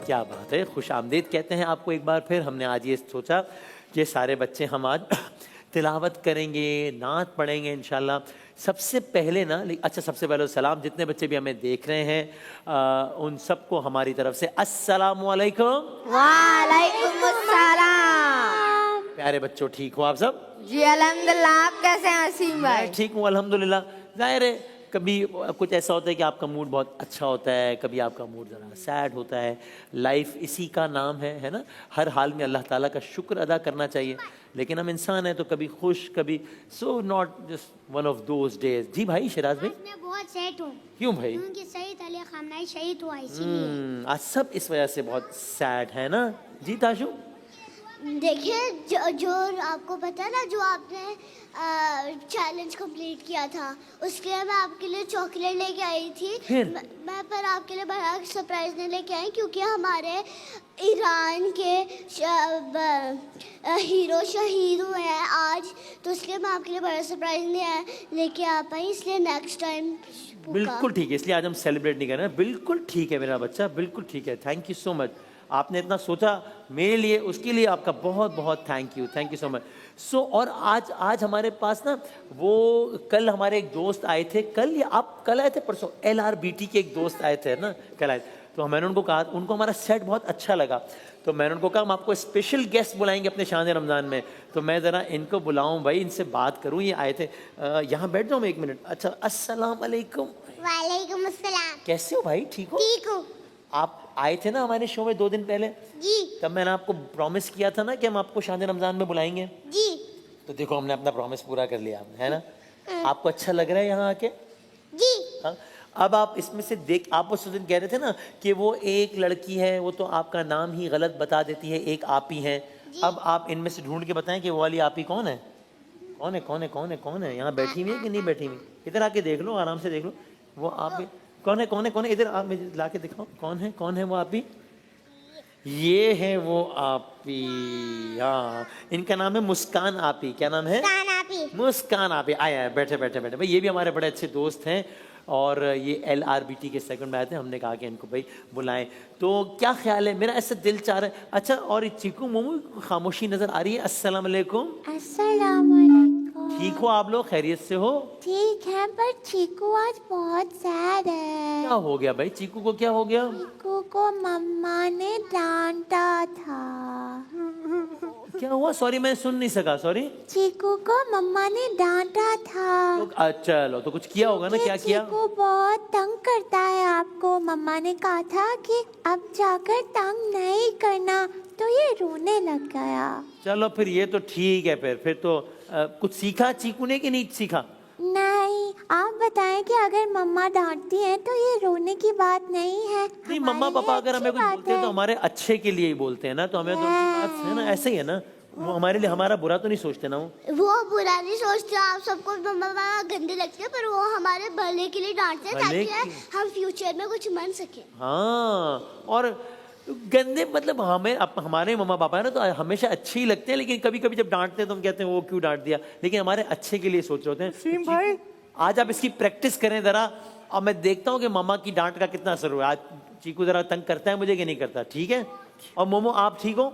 کیا بات ہے, خوش آمدید کہتے ہیں آپ کو ایک بار پھر. ہم نے آج یہ سوچا کہ سارے بچے ہم آج تلاوت کریں گے, نعت پڑھیں گے انشاءاللہ. سب سے پہلے نا, اچھا سب سے پہلے سلام, جتنے بچے بھی ہمیں دیکھ رہے ہیں ان سب کو ہماری طرف سے السلام علیکم. وعلیکم السلام. پیارے بچوں, ٹھیک ہو آپ سب؟ جی الحمدللہ. آپ کیسے ہیں وسیم بھائی؟ میں ٹھیک ہوں الحمدللہ. ظاہر ہے کبھی کچھ ایسا ہوتا ہے کہ آپ کا موڈ بہت اچھا ہوتا ہے, کبھی آپ کا موڈ ذرا سیڈ ہوتا ہے. لائف اسی کا نام ہے نا. ہر حال میں اللہ تعالیٰ کا شکر ادا کرنا چاہیے, لیکن ہم انسان ہیں تو کبھی خوش کبھی so not just one of those days. جی بھائی شیراز بھائی. میں بہت سیٹ ہوں. کیوں بھائی؟ کیونکہ سعید علی خامنہئی شہید ہوا اسی لیے. آج سب اس وجہ سے بہت سیڈ ہے نا. جی تاشو. دیکھیے جو آپ کو پتا نا, جو آپ نے چیلنج کمپلیٹ کیا تھا, اس کے لیے میں آپ کے لیے چاکلیٹ لے کے آئی تھی. میں پر آپ کے لیے بڑا سرپرائز نہیں لے کے آئی, کیونکہ ہمارے ایران کے ہیرو شہید ہوئے ہیں آج, تو اس لیے میں آپ کے لیے بڑا سرپرائز نہیں لے کے آ پائی. اس لیے نیکسٹ ٹائم. بالکل ٹھیک ہے, اس لیے آج ہم سیلیبریٹ نہیں کر رہے ہیں. بالکل ٹھیک ہے میرا بچہ, بالکل ٹھیک ہے. تھینک یو سو مچ, آپ نے اتنا سوچا میرے لیے, اس کے لیے آپ کا بہت بہت تھینک یو سو مچ. اور آج ہمارے پاس نا وہ کل ہمارے ایک دوست آئے تھے. کل آئے تھے پرسوں, LRBT کے ایک دوست آئے تھے نا, کل آئے. تو میں نے ان کو کہا, ان کو ہمارا سیٹ بہت اچھا لگا, تو میں نے ان کو کہا ہم آپ کو اسپیشل گیسٹ بلائیں گے اپنے شان رمضان میں. تو میں ذرا ان کو بلاؤں بھائی, ان سے بات کروں. یہ آئے تھے, یہاں بیٹھ جاؤں میں ایک منٹ. اچھا السلام علیکم. وعلیکم السلام. کیسے ہو بھائی, ٹھیک ہو؟ ٹھیک ہوں. آپ آئے تھے نا ہمارے شو میں 2 دن پہلے. جی. تب میں نے آپ کو پرومس کیا تھا نا کہ ہم آپ کو شان رمضان میں بلائیں گے. جی. تو دیکھو ہم نے اپنا پرومس پورا کر لیا ہے نا. آپ کو اچھا لگ رہا ہے یہاں آ کے؟ جی. ہاں. اب آپ اس میں سے دیکھ, آپ اس دن کہہ رہے تھے نا کہ وہ ایک لڑکی ہے, وہ تو آپ کا نام ہی غلط بتا دیتی ہے, ایک آپ ہی ہیں. اب آپ ان میں سے ڈھونڈ کے بتائیں کہ وہ والی آپ ہی کون ہے. کون ہے کون ہے کون ہے کون ہے, یہاں بیٹھی ہوئی ہے کہ نہیں بیٹھی ہوئی؟ ادھر آ کے دیکھ لو, آرام سے دیکھ لو. وہ آپ کون ہے کون ہے کون ہے, ادھر آپ مجھے لا کے دکھاؤ کون ہے وہ آپ ہی. یہ ہے وہ آپی. ہاں, ان کا نام ہے مسکان آپی. کیا نام ہے؟ مسکان آپی. آیا بیٹھے بھائی, یہ بھی ہمارے بڑے اچھے دوست ہیں, اور یہ LRBT کے سیکنڈ میں آئے تھے. ہم نے کہا کہ ان کو بھائی بلائیں. تو کیا خیال ہے, میرا ایسا دل چاہ رہا ہے. اچھا, اور چیکو مومو خاموشی نظر آ رہی ہے. السلام علیکم. السلام علیکم. ٹھیک ہو آپ لوگ, خیریت سے ہو؟ ٹھیک ہے, پر چیکو آج بہت سیڈ ہے. کیا ہو گیا بھائی, چیکو کو کیا ہو گیا؟ چیکو کو مما نے ڈانٹا تھا. کیا ہوا, سوری میں سن نہیں سکا, سوری. چیکو کو مما نے ڈانٹا تھا. چلو تو کچھ کیا ہوگا نا, کیا کیا؟ چیکو بہت تنگ کرتا ہے آپ کو. مما نے کہا تھا کہ اب جا کر تنگ نہیں کرنا, تو یہ رونے لگ گیا. چلو پھر یہ تو ٹھیک ہے. پھر تو کچھ سیکھا چیکو نے کہ نہیں سیکھا؟ نہیں, آپ بتائیں کہ اگر مما ڈانٹتی ہیں تو یہ رونے کی بات نہیں ہے. نہیں, مما پاپا اگر ہمیں کچھ بولتے ہیں تو ہمارے اچھے کے لیے ہی بولتے ہیں نا, تو ہمیں تو ان کی بات ہے نا, ایسے ہی ہے نا. وہ ہمارے لیے ہمارا برا تو نہیں سوچتے نا. وہ برا نہیں سوچتے, آپ سب کو مما گندے لگتے ہیں, پر وہ ہمارے بھلے کے لیے ڈانٹتے ہیں تاکہ ہم فیوچر میں کچھ بن سکیں. ہاں, اور گندے مطلب ہمارے مما پاپا ہے نا, تو ہمیشہ اچھے ہی لگتے ہیں, لیکن کبھی کبھی جب ڈانٹتے ہیں تو ہم کہتے ہیں وہ کیوں ڈانٹ دیا, لیکن ہمارے اچھے کے لیے سوچ رہے ہوتے ہیں. وسیم بھائی, آج آپ اس کی پریکٹس کریں ذرا, اور میں دیکھتا ہوں کہ ماما کی ڈانٹ کا کتنا اثر ہوا. آج چیکو ذرا تنگ کرتا ہے مجھے کہ نہیں کرتا, ٹھیک ہے؟ اور مومو آپ ٹھیک ہو؟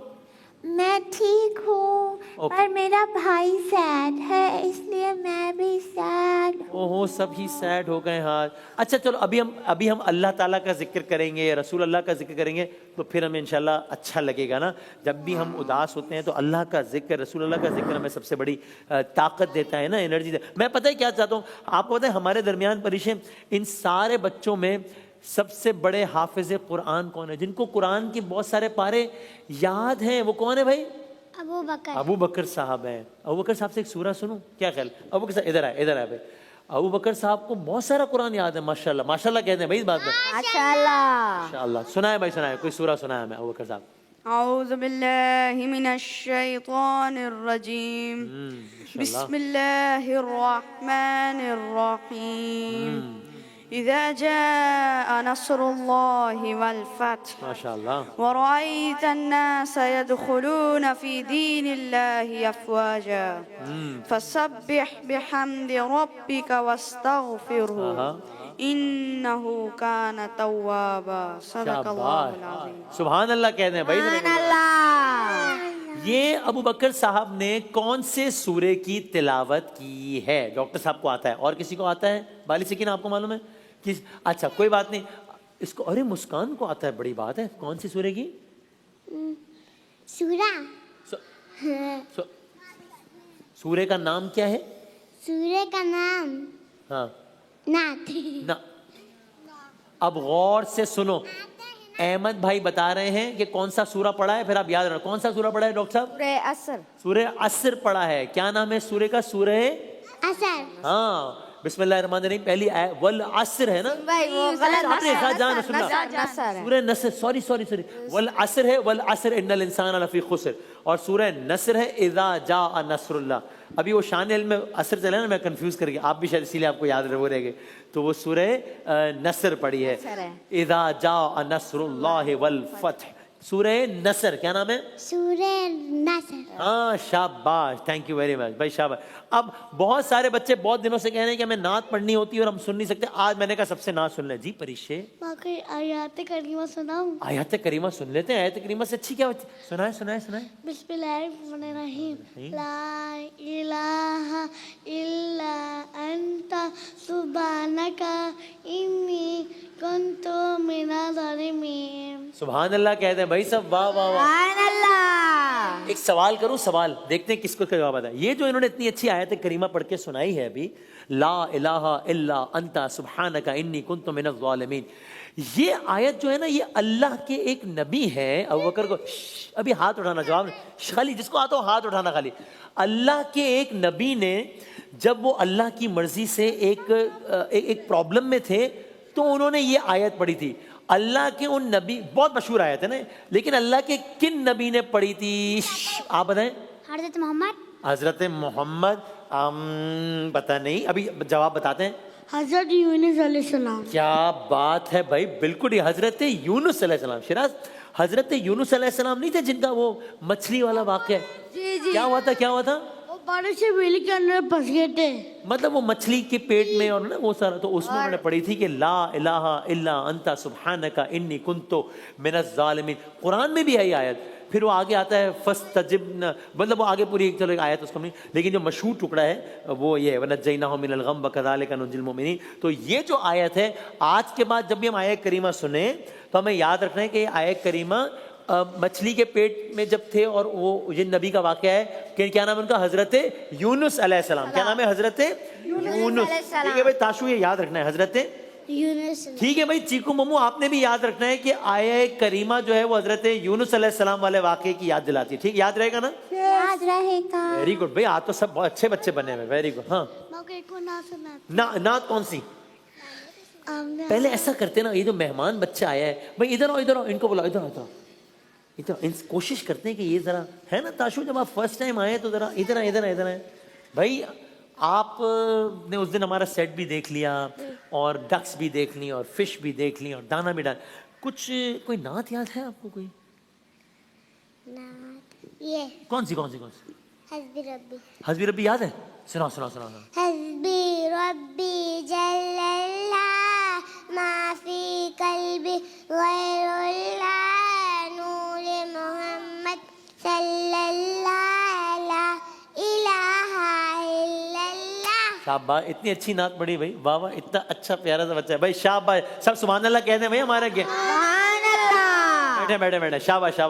میں ٹھیک ہوں, پر میرا بھائی سیڈ ہے, اس لیے میں بھی سیڈ ہوں. اوہو, سب ہی سیڈ ہو گئے ہاں. اچھا چلو, ابھی ہم اللہ تعالیٰ کا ذکر کریں گے, رسول اللہ کا ذکر کریں گے, تو پھر ہمیں انشاءاللہ اچھا لگے گا نا. جب بھی ہم اداس ہوتے ہیں تو اللہ کا ذکر, رسول اللہ کا ذکر ہمیں سب سے بڑی طاقت دیتا ہے نا, انرجی دیتا ہے. میں پتہ ہے کیا چاہتا ہوں, آپ کو پتہ ہے ہمارے درمیان پریشے, ان سارے بچوں میں سب سے بڑے حافظ قرآن کون ہے, جن کو قرآن کے بہت سارے پارے یاد ہیں, وہ کون ہے بھائی؟ ابو بکر صاحب ہیں. ابو بکر صاحب سے ایک سورہ سنوں, کیا خیال؟ ابو بکر صاحب ادھر آئے بھائی. ابو بکر صاحب کو بہت سارا قرآن یاد ہے, ماشاءاللہ. ماشاءاللہ کہتے ہیں بھائی اس بات میں. ماشاءاللہ. سنائے بھائی, سنائے, کوئی سورہ سنائے ہمیں ابو بکر صاحب. اعوذ باللہ من الشیطان الرجیم, بسم اللہ الرحمن الرحیم. اذا جاء نصر اللہ والفتح ورأيت الناس يدخلون في دين الله أفواجا فسبح بحمد ربك واستغفره إنه كان توابا صدق الله العظيم. سبحان اللہ کہہ دیں بھائی. یہ ابو بکر صاحب نے کون سے سورے کی تلاوت کی ہے؟ ڈاکٹر صاحب کو آتا ہے, اور کسی کو آتا ہے؟ بالی سکینہ آپ کو معلوم ہے؟ اچھا کوئی بات نہیں, اس کو ارے مسکان کو آتا ہے, بڑی بات ہے. کون سی سورے کی؟ سورہ سورے کا نام کیا ہے؟ سورہ کا نام ہاں نعت. نہ, اب غور سے سنو. احمد بھائی بتا رہے ہیں کہ کون سا سورہ پڑھا ہے, پھر آپ یاد رکھو. کون سا سورہ پڑھا ہے ڈاکٹر صاحب؟ سورہ عصر. سورہ عصر پڑھا ہے. کیا نام ہے سورے کا؟ سورہ اثر. ہاں, بسم اللہ الرحمن الرحیم. پہلی والعصر ہے نا, سورہ نصر, سوری والعصر ہے, والعصر ان الانسان لفی خسر. اور سورہ نصر ہے اذا جاء نصر اللہ. ابھی وہ شان علم میں عصر چلا نا, میں کنفیوز کر گیا, آپ بھی شاید اسی لیے آپ کو یاد رہے گے. تو وہ سورہ نصر پڑھی ہے, اذا جاء نصر اللہ والفتح. سورہ نصر کیا نام ہے؟ سورہ نصر. ہاں شاباش, تھینک یو ویری مچ بھائی, شاباش. اب بہت سارے بچے بہت دنوں سے کہہ رہے ہیں کہ ہمیں نعت پڑھنی ہوتی ہے اور ہم سن نہیں سکتے. آج میں نے کہا سب سے نعت سن لیں. جی پریشے, باقی آیات کریمہ سناؤں؟ آیات کریمہ سن لیتے ہیں. آیات کریمہ سے اچھی کیا ہوتی ہے؟ سنائیں. بسم اللہ الرحمن الرحیم. لا الہ الا انت سبحانک انی کنت من الظالمین. سبحان اللہ کہہ دیں بھائی سب. واہ واہ واہ. سبحان اللہ. ایک سوال کروں, سوال دیکھتے ہیں کس کو جواب آتا ہے. یہ جو انہوں نے اتنی اچھی آیت کریمہ پڑھ کے سنائی ہے ابھی, لا الہ الا انت سبحانک انی کنت من الظالمین, یہ آیت جو ہے نا, یہ اللہ کے ایک نبی ہیں. ابو بکر کو ابھی ہاتھ اٹھانا, جواب خالی جس کو آتا ہو ہاتھ اٹھانا خالی. اللہ کے ایک نبی نے جب وہ اللہ کی مرضی سے ایک پرابلم میں تھے تو انہوں نے یہ آیت پڑھی تھی. اللہ کے ان نبی, بہت مشہور آیت ہے نا, لیکن اللہ کے کن نبی نے پڑھی تھی آپ بتائیں؟ حضرت محمد. حضرت محمد. پتہ نہیں, ابھی جواب بتاتے ہیں. حضرت یونس علیہ السلام. کیا بات ہے بھائی, بالکل یہ حضرت یونس علیہ السلام. شیراز, حضرت یونس علیہ السلام نہیں تھے جن کا وہ مچھلی والا واقعہ ہے؟ جی. کیا ہوا تھا؟ وہ پانی سے بجلی کے اندر پھنس گئے تھے, مطلب وہ مچھلی کے پیٹ میں, اور وہ سارا, تو اس میں انہوں نے پڑھی تھی کہ لا الہ الا انت سبحانک انی کنت من الظالمین. قرآن میں بھی ہے یہ آیت. پھر وہ آگے آتا ہے فاستجبنا, مطلب وہ آگے پوری ایک چلو ایک آیت اس کو نہیں, لیکن جو مشہور ٹکڑا ہے وہ یہ ہے وَنَجَّيْنَاهُ مِنَ الْغَمِّ وَكَذَلِكَ نُنْجِي الْمُؤْمِنِينَ. تو یہ جو آیت ہے, آج کے بعد جب بھی ہم آیت کریمہ سنیں تو ہمیں یاد رکھنا ہے کہ یہ آیت کریمہ مچھلی کے پیٹ میں جب تھے, اور وہ یہ نبی کا واقعہ ہے کہ کیا نام ہے ان کا؟ حضرت یونس علیہ السلام. کیا نام ہے؟ حضرت یونس. ٹھیک ہے بھائی تاشو, یہ یاد رکھنا ہے حضرت یونس. ٹھیک ہے بھائی چیکو ممو, آپ نے بھی یاد رکھنا ہے کہ آیہ کریمہ جو ہے وہ حضرت یونس علیہ السلام والے واقعے کی یاد دلاتی ہے. ٹھیک, یاد رہے گا نا؟ یاد رہے گا. ویری گڈ بھائی, آپ تو سب بہت اچھے بچے بنے ہوئے. Very good. ہاں نعت کون سی؟ پہلے ایسا کرتے نا, یہ جو مہمان بچہ آیا ہے بھائی, ادھر آؤ, ان کو بلاؤ, ادھر کوشش کرتے ہیں کہ یہ ذرا ہے نا تاشو, جب آپ فرسٹ ٹائم آئے تو ذرا ادھر آئے بھائی. آپ نے اس دن ہمارا سیٹ بھی دیکھ لیا, اور ڈکس بھی دیکھ لی, اور فش بھی دیکھ لی, اور دانا بھی ڈال. کچھ کوئی نعت یاد ہے آپ کو؟ کوئی یہ کون سی حسبی ربی یاد ہے؟ سناؤ. حسبی ربی جل اللہ ما فی قلبی غیر اللہ نور محمد صلی اللہ لا الہ الا اللہ. شاباش, اتنی اچھی نعت پڑھی بھائی. واہ واہ, اتنا اچھا پیارا سا بچہ ہے بھائی. شاباش, سب سبحان اللہ کہہ دیں بھائی ہمارے کے. بیٹھے. شاباش.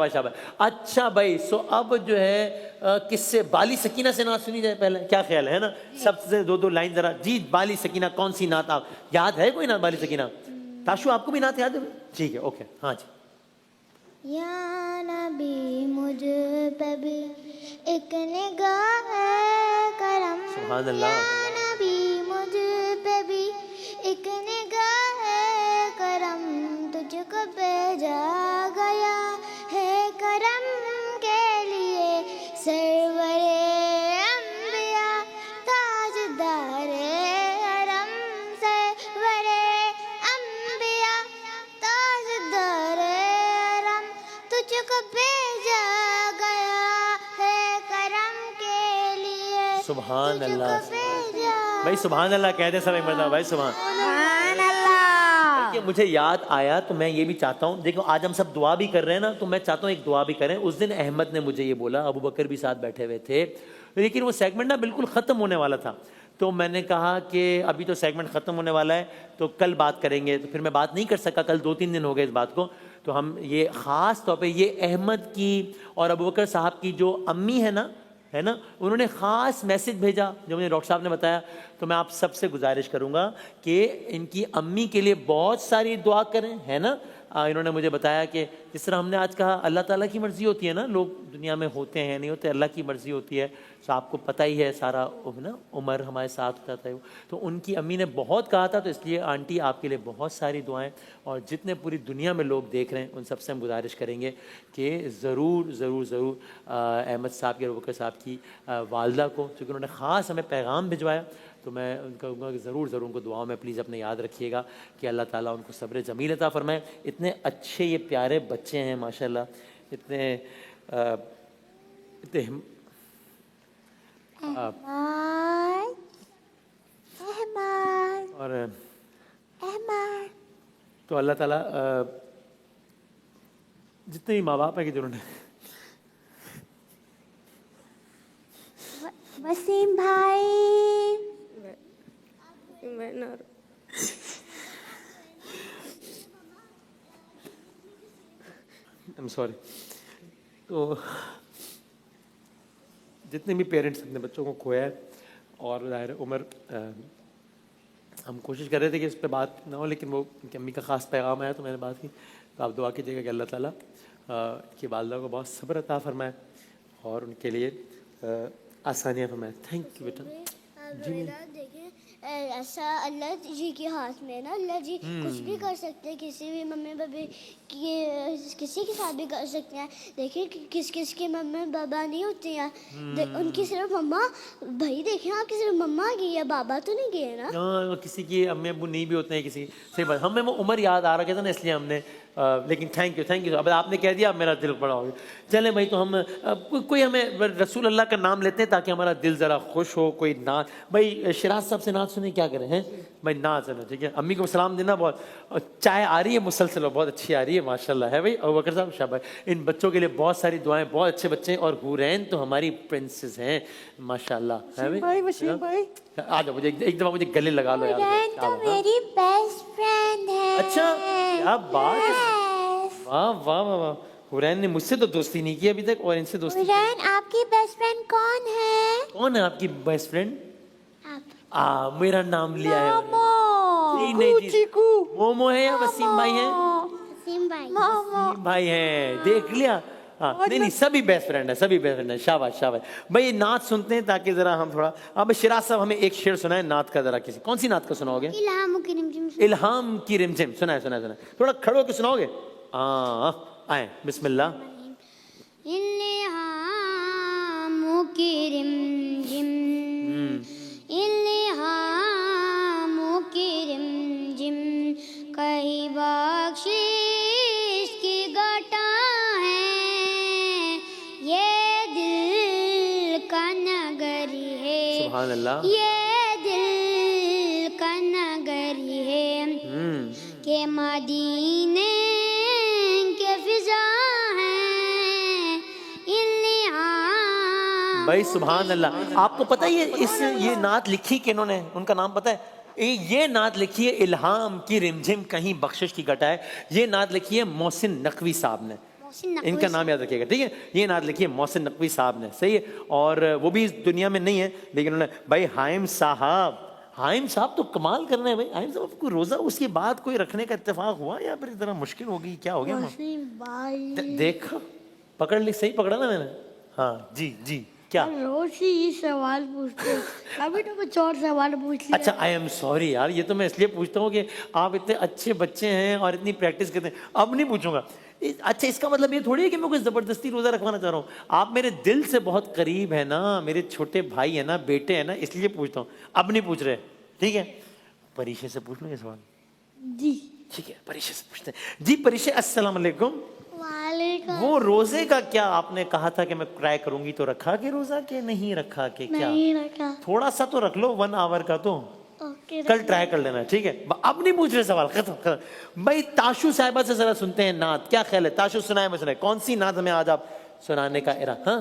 اچھا بھائی, سو اب جو ہے کس سے, بالی سکینہ سے نعت سنی جائے پہلے, کیا خیال ہے نا؟ سب سے دو لائن ذرا. جی بالی سکینہ کون سی نعت آپ یاد ہے؟ کوئی نعت بالی سکینہ؟ تاشو آپ کو بھی نعت یاد ہے؟ ٹھیک ہے, اوکے. ہاں جی. یا نبی مجھ پہ بھی ایک نگاہ کرم. سبحان اللہ. یا نبی مجھ پہ بھی ایک نگاہ کرم, تجھ کو بھیجا گیا ہے کرم کے لیے. سرور انبیاء تاجدار حرم, سرور انبیاء تاجدار حرم, تجھ کو بھیجا گیا ہے کرم کے لیے. سبحان اللہ بھائی, سبحان اللہ کہہ دیں سب ایک مرتبہ بھائی. سبحان اللہ. کہ مجھے یاد آیا تو میں یہ بھی چاہتا ہوں, دیکھو آج ہم سب دعا بھی کر رہے ہیں نا, تو میں چاہتا ہوں ایک دعا بھی کریں. اس دن احمد نے مجھے یہ بولا, ابو بکر بھی ساتھ بیٹھے ہوئے تھے, لیکن وہ سیگمنٹ نا بالکل ختم ہونے والا تھا, تو میں نے کہا کہ ابھی تو سیگمنٹ ختم ہونے والا ہے تو کل بات کریں گے. تو پھر میں بات نہیں کر سکا, کل 2-3 دن ہو گئے اس بات کو. تو ہم یہ خاص طور پہ یہ احمد کی اور ابو بکر صاحب کی جو امی ہے نا, انہوں نے خاص میسج بھیجا جو مجھے ڈاکٹر صاحب نے بتایا. تو میں آپ سب سے گزارش کروں گا کہ ان کی امی کے لیے بہت ساری دعا کریں, ہے نا. انہوں نے مجھے بتایا کہ جس طرح ہم نے آج کہا اللہ تعالیٰ کی مرضی ہوتی ہے نا, لوگ دنیا میں ہوتے ہیں نہیں ہوتے, اللہ کی مرضی ہوتی ہے. تو آپ کو پتہ ہی ہے سارا نا, عمر ہمارے ساتھ ہوتا تھا, تو ان کی امی نے بہت کہا تھا. تو اس لیے آنٹی آپ کے لیے بہت ساری دعائیں, اور جتنے پوری دنیا میں لوگ دیکھ رہے ہیں ان سب سے ہم گزارش کریں گے کہ ضرور ضرور ضرور احمد صاحب کی اور ابو بکر صاحب کی والدہ کو, چونکہ انہوں نے خاص ہمیں پیغام بھجوایا, تو میں ان کا کہوں گا کہ ضرور ضرور ان کو دعاؤں میں پلیز اپنے یاد رکھیے گا کہ اللہ تعالیٰ ان کو صبر جمیل عطا فرمائے. اتنے اچھے یہ پیارے بچے ہیں ماشاءاللہ, اتنے اور تو اللہ تعالیٰ جتنے بھی ماں باپ ہیں کہ جنہوں نے وسیم بھائی, میں نہ I'm sorry. تو جتنے بھی پیرنٹس اپنے بچوں کو کھویا ہے, اور ظاہر عمر ہم کوشش کر رہے تھے کہ اس پہ بات نہ ہو, لیکن وہ ان کی امی کا خاص پیغام آیا تو میں نے بات کی. تو آپ دعا کیجیے گا کہ اللہ تعالیٰ کی والدہ کو بہت صبر عطا فرمائے اور ان کے لیے آسانیاں فرمائے. تھینک یو بیٹا. دیکھیں ایسا اللہ جی کے ہاتھ میں نا, اللہ جی کچھ بھی کر سکتے ہیں, کسی بھی ممی بابی کسی کے ساتھ بھی کر سکتے ہیں. دیکھیں کس کے ممی بابا نہیں ہوتے ہیں, ان کی صرف مما. بھائی دیکھیں آپ کی صرف مما کی ہے, بابا تو نہیں گئے نا. کسی کی امی ابو نہیں بھی ہوتے ہیں, کسی صحیح بات. ہمیں وہ عمر یاد آ رہا تھا نا, اس لیے ہم نے لیکن تھینک یو. اب آپ نے کہہ دیا, اب میرا دل بڑا ہو گیا. چلیں بھائی, تو ہم کوئی ہمیں رسول اللہ کا نام لیتے ہیں تاکہ ہمارا دل ذرا خوش ہو. کوئی نعت بھائی, شراز صاحب سے نعت سنیں, کیا کریں ہیں بھائی, نعت سنو ٹھیک ہے. امی کو سلام دینا. بہت چائے آ رہی ہے مسلسل, بہت اچھی آ رہی ہے ماشاء اللہ ہے بھائی. ابو بکر صاحب شاباش, ان بچوں کے لیے بہت ساری دعائیں, بہت اچھے بچے ہیں, اور حورین تو ہماری پرنسز ہیں ماشاء اللہ ہے بھائی. وسیم بھائی آ جاؤ, مجھے ایک دفعہ مجھے گلے لگا لو یار. حورین تو میری بیسٹ فرینڈ ہے. اچھا کیا بات ہے, واہ واہ واہ واہ. حورین نے مجھ سے تو دوستی نہیں کی ابھی تک, اور ان سے دوستی. حورین آپ کی بیسٹ فرینڈ کون ہے؟ کون ہے آپ کی بیسٹ فرینڈ؟ آپ. میرا نام لیا ہے مومو. نہیں جی, مومو ہے یا وسیم بھائی ہیں؟ وسیم بھائی. مومو. بھائی ہیں, دیکھ لیا. ہاں نہیں سبھی بیسٹ فرینڈ ہیں, سبھی بیسٹ فرینڈ ہیں. شاباش شاباش بھائی. یہ نعت سنتے ہیں تاکہ ذرا ہم تھوڑا. اب شراز صاحب ہمیں ایک شعر سنائیں نعت کا, ذرا کسی کون سی نعت کا سناؤ گے؟ الہام کی رمجم. الہام کی رمجم سنائے. تھوڑا کھڑو کے سناؤ گے؟ آئیں بسم اللہ. الہام کی رمجم, الہام کی رمجم, کہیں بخشش کی گھٹا ہے, یہ دل کا نگری ہے. سبحان اللہ. یہ دل کا نگری ہے کہ مدینے کے فضا ہے. بھائی سبحان اللہ. آپ کو پتہ ہے یہ نعت لکھی کہ انہوں نے, ان کا نام پتہ ہے؟ یہ نعت لکھی ہے الہام کی رمجھم کہیں بخشش کی گھٹا ہے. یہ نعت لکھی ہے محسن نقوی صاحب نے, ان کا نام یاد رکھیے گا ٹھیک ہے. یہ نعت لکھی ہے محسن نقوی صاحب نے, صحیح ہے. اور وہ بھی اس دنیا میں نہیں ہے, لیکن انہوں نے بھائی حائم صاحب تو کمال کر رہے ہیں بھائی. حائم صاحب کو روزہ اس کے بعد کوئی رکھنے کا اتفاق ہوا یا پھر ذرا مشکل ہو گئی, کیا ہو گیا؟ دیکھا پکڑ لی, صحیح پکڑا نا میں نے. ہاں جی کیا روز ہی یہ سوال پوچھتے ہیں, ابھی تو کچھ اور سوال پوچھ لیا. اچھا آئی ایم سوری یار, یہ تو میں اس لیے پوچھتا ہوں کہ آپ اتنے اچھے بچے ہیں اور اتنی پریکٹس کرتے ہیں. اب نہیں پوچھوں گا. اچھا اس کا مطلب یہ تھوڑی ہے کہ میں کوئی زبردستی روزہ رکھوانا چاہ رہا ہوں. آپ میرے دل سے بہت قریب ہے نا, میرے چھوٹے بھائی ہیں نا, بیٹے ہیں نا, اس لیے پوچھتا ہوں. اب نہیں پوچھ رہے ٹھیک ہے. پریشے سے پوچھ لوں یہ سوال؟ جی ٹھیک ہے, پریشے سے پوچھتے ہیں. جی پریشے السلام علیکم. وعلیکم. وہ روزے کا کیا آپ نے کہا تھا کہ میں ٹرائی کروں گی, تو رکھا کہ روزہ کہ نہیں رکھا کہ کیا؟ نہیں رکھا. تھوڑا سا تو رکھ لو, 1 آور کا تو. اوکے. کل ٹرائی کر لینا, ٹھیک ہے. اب نہیں پوچھ رہے سوال, ختم. بھائی تاشو صاحبہ سے ذرا سنتے ہیں نعت, کیا خیال ہے؟ تاشو سنائے, میں سنائے, کون سی نعت ہمیں آج آپ سنانے کا ارادہ؟ ہاں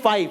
5.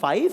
5,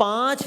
5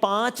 5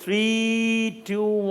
3 2